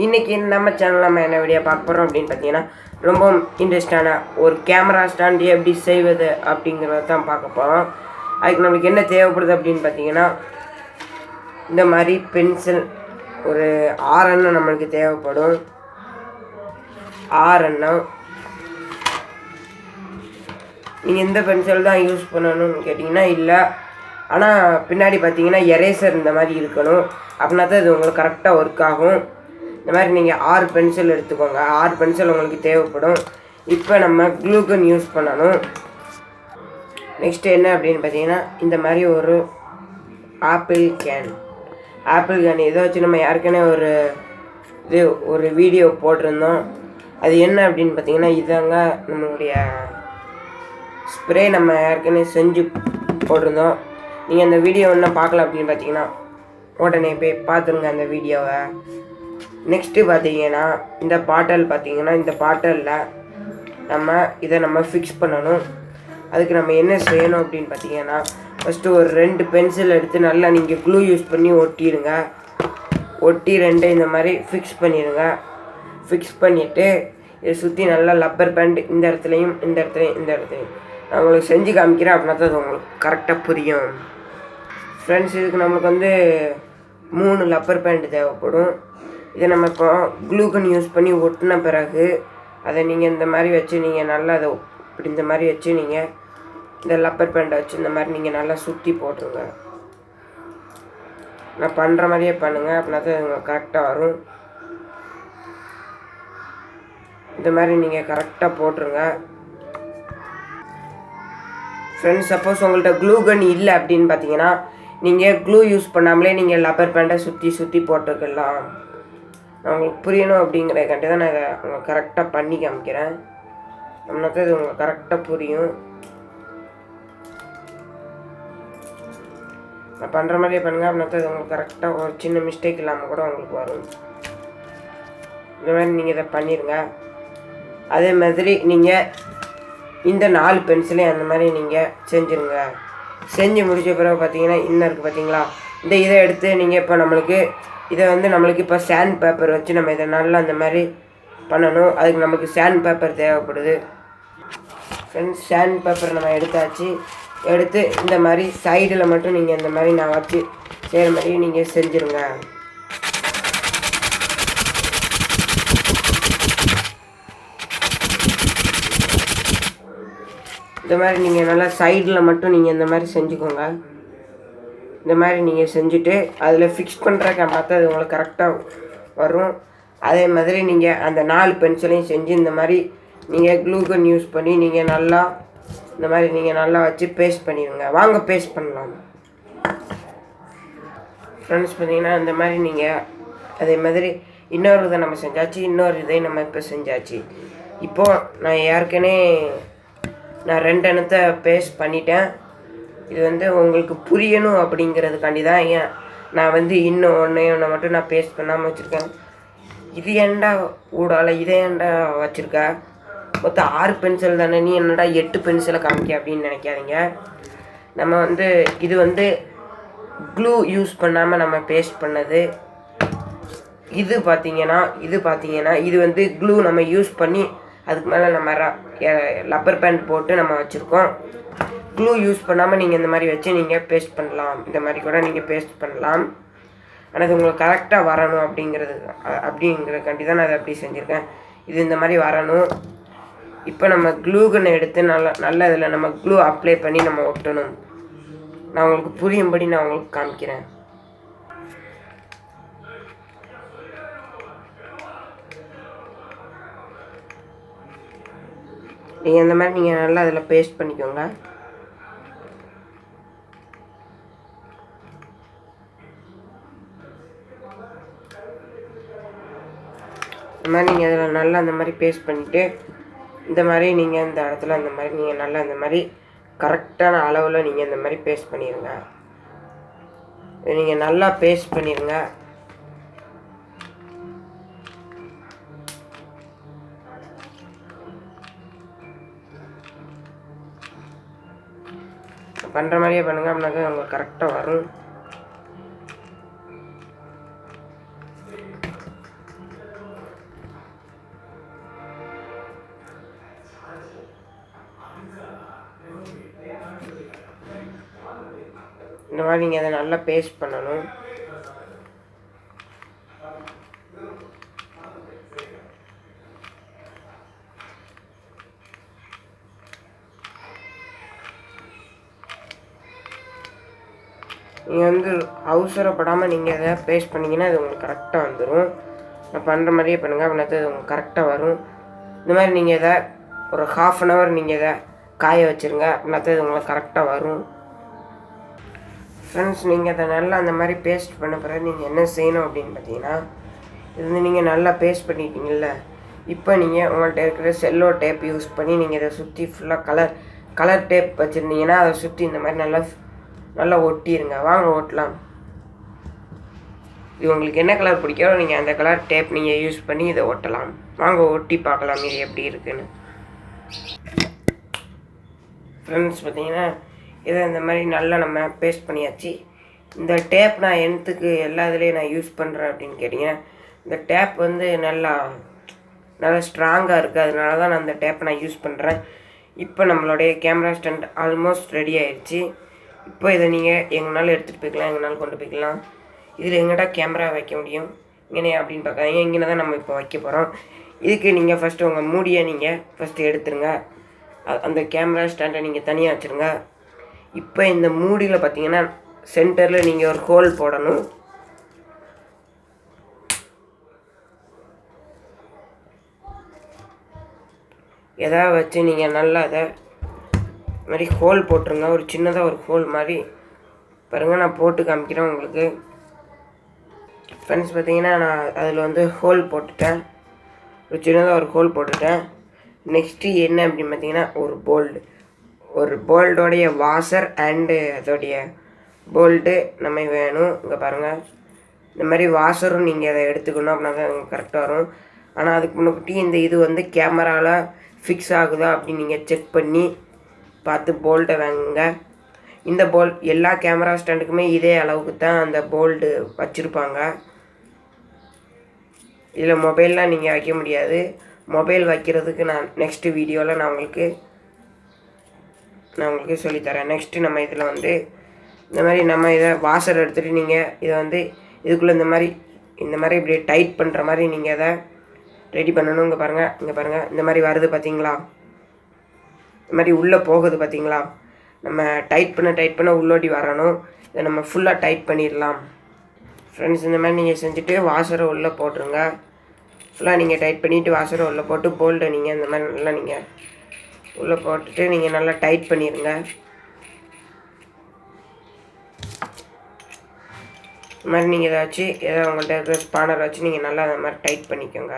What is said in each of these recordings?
இன்றைக்கி நம்ம சேனலில் நம்ம என்ன வீடியோ பார்க்க போகிறோம் அப்படின்னு பார்த்தீங்கன்னா ரொம்ப இன்ட்ரெஸ்டான ஒரு கேமரா ஸ்டாண்டு எப்படி செய்வது அப்படிங்கிறத தான் பார்க்க போகிறோம். அதுக்கு நம்மளுக்கு என்ன தேவைப்படுது அப்படின்னு பார்த்தீங்கன்னா இந்த மாதிரி பென்சில் ஒரு 6 எண்ணம் நம்மளுக்கு தேவைப்படும். 6 எண்ணம் நீங்கள் எந்த பென்சில் தான் யூஸ் பண்ணணும்னு கேட்டிங்கன்னா இல்லை, ஆனால் பின்னாடி பார்த்தீங்கன்னா எரேசர் இந்த மாதிரி இருக்கணும். அப்படின்னா தான் இது உங்களுக்கு கரெக்டாக ஒர்க் ஆகும். இந்த மாதிரி நீங்கள் 6 பென்சில் எடுத்துக்கோங்க. 6 பென்சில் உங்களுக்கு தேவைப்படும். இப்போ நம்ம க்ளூகன் யூஸ் பண்ணணும். நெக்ஸ்ட்டு என்ன அப்படின்னு பார்த்தீங்கன்னா இந்த மாதிரி ஒரு ஆப்பிள் கேன் இதை வச்சு நம்ம ஏற்கனவே ஒரு வீடியோ போட்டிருந்தோம். அது என்ன அப்படின்னு பார்த்தீங்கன்னா இதாங்க நம்மளுடைய ஸ்ப்ரே நம்ம ஏற்கனவே செஞ்சு போட்டிருந்தோம். நீங்கள் அந்த வீடியோ இன்னும் பார்க்கல அப்படின்னு பார்த்தீங்கன்னா உடனே போய் பார்த்துருங்க அந்த வீடியோவை. நெக்ஸ்ட்டு பார்த்தீங்கன்னா இந்த பாட்டிலில் நம்ம ஃபிக்ஸ் பண்ணணும். அதுக்கு நம்ம என்ன செய்யணும் அப்படின்னு பார்த்தீங்கன்னா ஃபஸ்ட்டு ஒரு 2 பென்சில் எடுத்து நல்லா நீங்கள் க்ளூ யூஸ் பண்ணி ஒட்டிடுங்க. ஒட்டி 2 இந்த மாதிரி ஃபிக்ஸ் பண்ணிடுங்க. ஃபிக்ஸ் பண்ணிவிட்டு இதை சுற்றி நல்லா லப்பர் பேண்ட் இந்த இடத்துலையும் நான் உங்களுக்கு செஞ்சு காமிக்கிறேன். அப்படின்னா தான் அது உங்களுக்கு கரெக்டாக புரியும். ஃப்ரெண்ட்ஸ், இதுக்கு நம்மளுக்கு 3 லப்பர் பேண்ட் தேவைப்படும். இதை நம்ம இப்போ க்ளூகன் யூஸ் பண்ணி ஒட்டின பிறகு அதை நீங்கள் இந்த மாதிரி வச்சு நீங்கள் நல்லா அதை இப்படி இந்த மாதிரி வச்சு நீங்கள் இந்த லப்பர் பேண்டை வச்சு இந்த மாதிரி நீங்கள் நல்லா சுற்றி போட்டுருங்க. நான் பண்ணுற மாதிரியே பண்ணுங்கள். அப்படின்னா தான் உங்களுக்கு கரெக்டாக வரும். இந்த மாதிரி நீங்கள் கரெக்டாக போட்டுருங்க. ஃப்ரெண்ட்ஸ், சப்போஸ் உங்கள்கிட்ட க்ளூகன் இல்லை அப்படின்னு பார்த்தீங்கன்னா நீங்கள் க்ளூ யூஸ் பண்ணாமலே நீங்கள் லப்பர் பேண்டை சுற்றி போட்டுக்கலாம். நான் உங்களுக்கு புரியணும் அப்படிங்கிறதுக்காண்டி தான் நான் இதை உங்களுக்கு கரெக்டாக பண்ணி காமிக்கிறேன். அப்படின்னா தான் இது உங்களுக்கு கரெக்டாக புரியும். நான் பண்ணுற மாதிரியே பண்ணுங்கள். அப்படின்னா தான் இது உங்களுக்கு கரெக்டாக ஒரு சின்ன மிஸ்டேக் இல்லாமல் கூட உங்களுக்கு வரும். இந்த மாதிரி நீங்கள் இதை பண்ணிடுங்க. அதே மாதிரி நீங்கள் இந்த 4 பென்சிலையும் அந்த மாதிரி நீங்கள் செஞ்சுருங்க. செஞ்சு முடிச்ச பிறகு பார்த்தீங்கன்னா இன்னும் இருக்குது பார்த்தீங்களா, இதை எடுத்து நீங்கள் இப்போ நம்மளுக்கு இப்போ சாண்ட் பேப்பர் வச்சு நம்ம இதை நல்லா அந்த மாதிரி பண்ணணும். அதுக்கு நமக்கு சாண்ட் பேப்பர் தேவைப்படுது. ஃப்ரெண்ட்ஸ், சாண்ட் பேப்பர் நம்ம எடுத்து இந்த மாதிரி சைடில் மட்டும் நீங்கள் இந்த மாதிரி நான் வச்சு செய்கிற மாதிரி நீங்கள் செஞ்சுருங்க. இந்த மாதிரி நீங்கள் நல்லா சைடில் மட்டும் நீங்கள் இந்த மாதிரி செஞ்சுக்கோங்க. இந்த மாதிரி நீங்கள் செஞ்சுட்டு அதில் ஃபிக்ஸ் பண்ணுறக்க பார்த்தா அது உங்களுக்கு கரெக்டாக வரும். அதே மாதிரி நீங்கள் அந்த 4 பென்சிலையும் செஞ்சு இந்த மாதிரி நீங்கள் க்ளூகன் யூஸ் பண்ணி நீங்கள் நல்லா இந்த மாதிரி நீங்கள் நல்லா வச்சு பேஸ்ட் பண்ணிடுங்க. வாங்க பேஸ்ட் பண்ணலாம். ஃப்ரெண்ட்ஸ், பார்த்தீங்கன்னா இந்த மாதிரி நீங்கள் அதே மாதிரி இன்னொரு இதை நம்ம செஞ்சாச்சு. இன்னொரு இதை நம்ம இப்போ செஞ்சாச்சு. இப்போது நான் ஏற்கனவே 2 எண்ணத்தை பேஸ்ட் பண்ணிட்டேன். இது உங்களுக்கு புரியணும் அப்படிங்கிறதுக்காண்டி தான் நான் இன்னும் ஒன்று மட்டும் நான் பேஸ்ட் பண்ணாமல் வச்சுருக்கேன். இது ஏன்டா ஊடால இதை ஏன்டா வச்சுருக்க, மொத்தம் 6 பென்சில் தானே, நீ என்னடா 8 பென்சிலை காமிக்க அப்படின்னு நினைக்காதீங்க. நம்ம இது க்ளூ யூஸ் பண்ணாமல் நம்ம பேஸ்ட் பண்ணது. இது பார்த்தீங்கன்னா இது க்ளூ நம்ம யூஸ் பண்ணி அதுக்கு மேலே நம்ம லப்பர் பேண்ட் போட்டு நம்ம வச்சுருக்கோம். க்ளூ யூஸ் பண்ணாமல் நீங்கள் இந்த மாதிரி வச்சு நீங்கள் பேஸ்ட் பண்ணலாம். இந்த மாதிரி கூட நீங்கள் பேஸ்ட் பண்ணலாம். ஆனால் அது உங்களுக்கு கரெக்டாக வரணும் அப்படிங்கிறதுக்காண்டி தான் நான் அதை அப்படி செஞ்சுருக்கேன். இது இந்த மாதிரி வரணும். இப்போ நம்ம க்ளூகனை எடுத்து நல்லா இதில் நம்ம க்ளூ அப்ளை பண்ணி நம்ம ஒட்டணும். நான் உங்களுக்கு புரியும்படி நான் உங்களுக்கு காமிக்கிறேன். நீங்கள் இந்த மாதிரி நீங்கள் நல்லா அதில் பேஸ்ட் பண்ணிக்கோங்க. இந்த மாதிரி நீங்கள் அதில் நல்லா அந்த மாதிரி பேஸ்ட் பண்ணிவிட்டு இந்த மாதிரி நீங்கள் இந்த இடத்துல அந்த மாதிரி நீங்கள் நல்லா இந்த மாதிரி கரெக்டான அளவில் நீங்கள் இந்த மாதிரி பேஸ்ட் பண்ணிடுங்க. நீங்கள் நல்லா பேஸ்ட் பண்ணிடுங்க. பண்ணுற மாதிரியே பண்ணுங்கள். அப்படின்னாக்கா உங்களுக்கு கரெக்டாக வரும். இந்த மாதிரி நீங்கள் அதை நல்லா பேஸ்ட் பண்ணணும். நீங்கள் வந்து அவசரப்படாமல் நீங்கள் எதை பேஸ்ட் பண்ணிங்கன்னா அது உங்களுக்கு கரெக்டாக வந்துடும். நான் பண்ணுற மாதிரியே பண்ணுங்கள், அப்படின்னா அது உங்களுக்கு கரெக்டாக வரும். இந்த மாதிரி நீங்கள் எதை ஒரு 1/2 அன் ஹவர் நீங்கள் எதை காய வச்சுருங்க, அப்படின்னா அது உங்களுக்கு கரெக்டாக வரும். ஃப்ரெண்ட்ஸ், நீங்கள் அதை நல்லா அந்த மாதிரி பேஸ்ட் பண்ண பிறகு நீங்கள் என்ன செய்யணும் அப்படின்னு பார்த்தீங்கன்னா, இது வந்து நீங்கள் நல்லா பேஸ்ட் பண்ணிட்டீங்கல்ல, இப்போ நீங்கள் உங்கள்கிட்ட இருக்கிற செல்லோ டேப் யூஸ் பண்ணி நீங்கள் இதை சுற்றி ஃபுல்லாக கலர் டேப் வச்சுருந்தீங்கன்னா அதை சுற்றி இந்த மாதிரி நல்லா ஒட்டிடுங்க. வாங்க ஓட்டலாம். இது உங்களுக்கு என்ன கலர் பிடிக்கோ நீங்கள் அந்த கலர் டேப் நீங்கள் யூஸ் பண்ணி இதை ஒட்டலாம். வாங்க ஒட்டி பார்க்கலாம் இது எப்படி இருக்குன்னு. ஃப்ரெண்ட்ஸ், பார்த்தீங்கன்னா இதை இந்த மாதிரி நல்லா நம்ம பேஸ்ட் பண்ணியாச்சு. இந்த டேப் நான் என்னத்துக்கு எல்லா இதுலேயும் நான் யூஸ் பண்ணுறேன் அப்படின்னு கேட்டிங்கன்னா, இந்த டேப் வந்து நல்லா ஸ்ட்ராங்காக இருக்குது, அதனால தான் நான் அந்த டேப்பை நான் யூஸ் பண்ணுறேன். இப்போ நம்மளுடைய கேமரா ஸ்டாண்ட் ஆல்மோஸ்ட் ரெடி ஆயிடுச்சு. இப்போ இதை நீங்கள் எங்கேனாலும் எடுத்துகிட்டு போய்க்கலாம், எங்கேனாலும் கொண்டு போய்க்கலாம். இதில் எங்கிட்ட கேமரா வைக்க முடியும் இங்கே அப்படின்னு பார்க்காதீங்க, இங்கே தான் நம்ம இப்போ வைக்க போகிறோம். இதுக்கு நீங்கள் ஃபஸ்ட்டு உங்கள் மூடியை நீங்கள் ஃபஸ்ட்டு எடுத்துருங்க. அந்த கேமரா ஸ்டாண்டை நீங்கள் தனியாக வச்சுருங்க. இப்போ இந்த மூடியில் பார்த்தீங்கன்னா சென்டரில் நீங்கள் ஒரு ஹோல் போடணும். எதாவது வச்சு நீங்கள் நல்லா அதை மாதிரி ஹோல் போட்டுருங்க. ஒரு சின்னதாக ஒரு ஹோல் மாதிரி பாருங்கள், நான் போட்டு காமிக்கிறேன் உங்களுக்கு. ஃப்ரெண்ட்ஸ், பார்த்தீங்கன்னா நான் அதில் வந்து ஹோல் போட்டுட்டேன், ஒரு சின்னதாக ஒரு ஹோல் போட்டுட்டேன். நெக்ஸ்ட்டு என்ன அப்படின்னு பார்த்தீங்கன்னா ஒரு போல்டோடைய வாஷர் அண்டு அதோடைய போல்டு நம்ம வேணும். இங்கே பாருங்கள், இந்த மாதிரி வாஷரும் நீங்கள் அதை எடுத்துக்கணும், அப்படின்னா தான் கரெக்டாக வரும். ஆனால் அதுக்கு முன்னாடி இந்த இது வந்து கேமராவில் ஃபிக்ஸ் ஆகுதா அப்படின்னு நீங்கள் செக் பண்ணி பார்த்து போல்ட்டை வாங்குங்க. இந்த போல்ட் எல்லா கேமரா ஸ்டாண்டுக்குமே இதே அளவுக்கு தான் அந்த போல்டு வச்சுருப்பாங்க. இதில் மொபைல்லாம் நீங்கள் வைக்க முடியாது. மொபைல் வைக்கிறதுக்கு நான் நெக்ஸ்ட்டு வீடியோவில் நான் உங்களுக்கு சொல்லித்தரேன். நெக்ஸ்ட்டு நம்ம இதில் வந்து இந்த மாதிரி நம்ம இதை வாஷர் எடுத்துகிட்டு நீங்கள் இதை வந்து இதுக்குள்ளே இந்த மாதிரி இப்படி டைட் பண்ணுற மாதிரி நீங்கள் அதை ரெடி பண்ணணும். இங்கே பாருங்கள் இந்த மாதிரி வருது பார்த்தீங்களா, இந்த மாதிரி உள்ளே போகுது பார்த்தீங்களா. நம்ம டைட் பண்ண உள்ளோடி வரணும். இதை நம்ம ஃபுல்லாக டைட் பண்ணிடலாம். ஃப்ரெண்ட்ஸ், இந்த மாதிரி நீங்கள் செஞ்சுட்டு வாஷரை உள்ளே போட்டுருங்க. ஃபுல்லாக நீங்கள் டைட் பண்ணிவிட்டு வாஷரை உள்ளே போட்டு போல்ட்டை நீங்கள் இந்த மாதிரி நல்லா நீங்கள் உள்ளே போட்டுட்டு நீங்கள் நல்லா டைட் பண்ணிடுங்க. இந்த மாதிரி நீங்கள் ஏதாவது உங்கள்கிட்ட இருக்கிற ஸ்பானர் வச்சு நீங்கள் நல்லா அந்த மாதிரி டைட் பண்ணிக்கோங்க.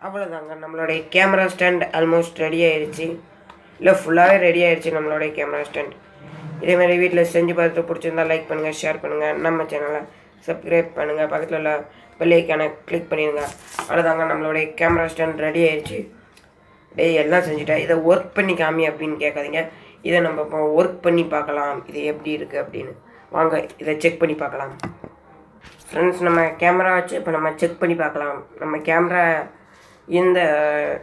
அவ்வளோதாங்க, நம்மளுடைய கேமரா ஸ்டாண்ட் ஆல்மோஸ்ட் ரெடி ஆயிடுச்சு. இல்லை ஃபுல்லாகவே ரெடி ஆயிடுச்சு நம்மளுடைய கேமரா ஸ்டாண்ட். இதேமாதிரி வீட்டில் செஞ்சு பார்த்துட்டு பிடிச்சிருந்தா லைக் பண்ணுங்கள், ஷேர் பண்ணுங்கள், நம்ம சேனலை சப்ஸ்கிரைப் பண்ணுங்கள், பக்கத்தில் உள்ள பெல் ஐக்கானை கிளிக் பண்ணிடுங்க. அவ்வளோதாங்க, நம்மளுடைய கேமரா ஸ்டாண்ட் ரெடி ஆயிடுச்சு. எல்லாம் செஞ்சுட்டேன். இதை ஒர்க் பண்ணி காமி அப்படின்னு கேட்காதீங்க. இதை நம்ம இப்போ ஒர்க் பண்ணி பார்க்கலாம், இது எப்படி இருக்குது அப்படின்னு. வாங்க இதை செக் பண்ணி பார்க்கலாம். ஃப்ரெண்ட்ஸ், நம்ம கேமரா வச்சு இப்போ நம்ம செக் பண்ணி பார்க்கலாம். நம்ம கேமரா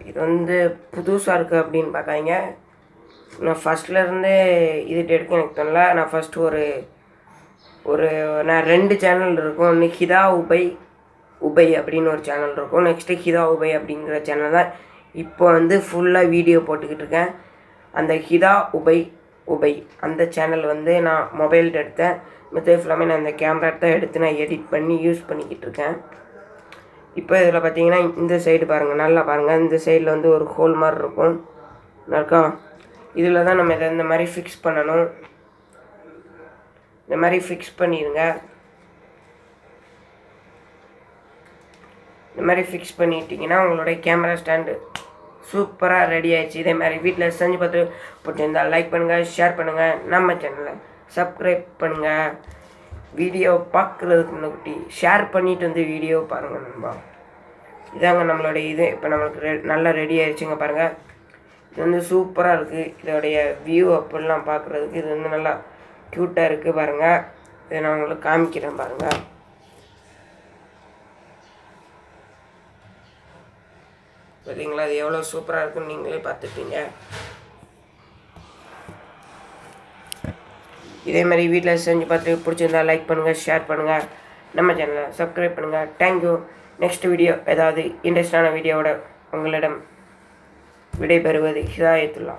இது வந்து புதுசாக இருக்குது அப்படின்னு பார்க்காதீங்க. நான் ஃபஸ்ட்லேருந்தே இது எடுக்க எனக்கு தெரியல. நான் ஃபஸ்ட்டு நான் 2 சேனல் இருக்கும். ஒன்று ஹிதா உபை அப்படின்னு ஒரு சேனல் இருக்கும். நெக்ஸ்ட்டு ஹிதா உபை அப்படிங்கிற சேனல் தான் இப்போ வந்து ஃபுல்லாக வீடியோ போட்டுக்கிட்டு இருக்கேன். அந்த ஹிதா உபை அந்த சேனல் வந்து நான் மொபைல் எடுத்தேன். மற்ற ஃபுல்லாமே நான் அந்த கேமரா தான் எடுத்து நான் எடிட் பண்ணி யூஸ் பண்ணிக்கிட்டு இருக்கேன். இப்போ இதில் பார்த்தீங்கன்னா இந்த சைடு பாருங்கள், நல்லா பாருங்கள். இந்த சைடில் வந்து ஒரு ஹோல் மாதிரி இருக்கும் இருக்கா. இதில் தான் நம்ம இதை இந்த மாதிரி ஃபிக்ஸ் பண்ணணும். இந்த மாதிரி ஃபிக்ஸ் பண்ணிடுங்க. இந்த மாதிரி ஃபிக்ஸ் பண்ணிட்டீங்கன்னா உங்களுடைய கேமரா ஸ்டாண்டு சூப்பராக ரெடி ஆயிடுச்சு. இதே மாதிரி வீட்டில் செஞ்சு பார்த்து பிடிச்சிருந்தால் லைக் பண்ணுங்கள், ஷேர் பண்ணுங்கள், நம்ம சேனலை சப்ஸ்கிரைப் பண்ணுங்கள். வீடியோ பார்க்குறதுக்கு முன்னாடி ஷேர் பண்ணிவிட்டு வந்து வீடியோ பாருங்கள் நண்பா. இதாங்க நம்மளுடைய இது இப்போ நம்மளுக்கு நல்லா ரெடி ஆயிடுச்சுங்க. பாருங்கள், இது வந்து சூப்பராக இருக்குது. இதோடைய வியூ அப்படிலாம் பார்க்குறதுக்கு இது வந்து நல்லா க்யூட்டாக இருக்குது. பாருங்கள், இதை நான் உங்களுக்கு காமிக்கிறேன் பாருங்கள். பார்த்தீங்களா, அது எவ்வளோ சூப்பராக இருக்குன்னு நீங்களே பார்த்துப்பீங்க. இதே மாதிரி வீட்டில் செஞ்சு பார்த்துட்டு பிடிச்சிருந்தா லைக் பண்ணுங்கள், ஷேர் பண்ணுங்கள், நம்ம சேனலை சப்ஸ்கிரைப் பண்ணுங்கள். தேங்க்யூ. நெக்ஸ்ட் வீடியோ ஏதாவது இன்ட்ரெஸ்டான வீடியோவோட உங்களிடம் விடைபெறுவது ஹிதாயத்துல்லா.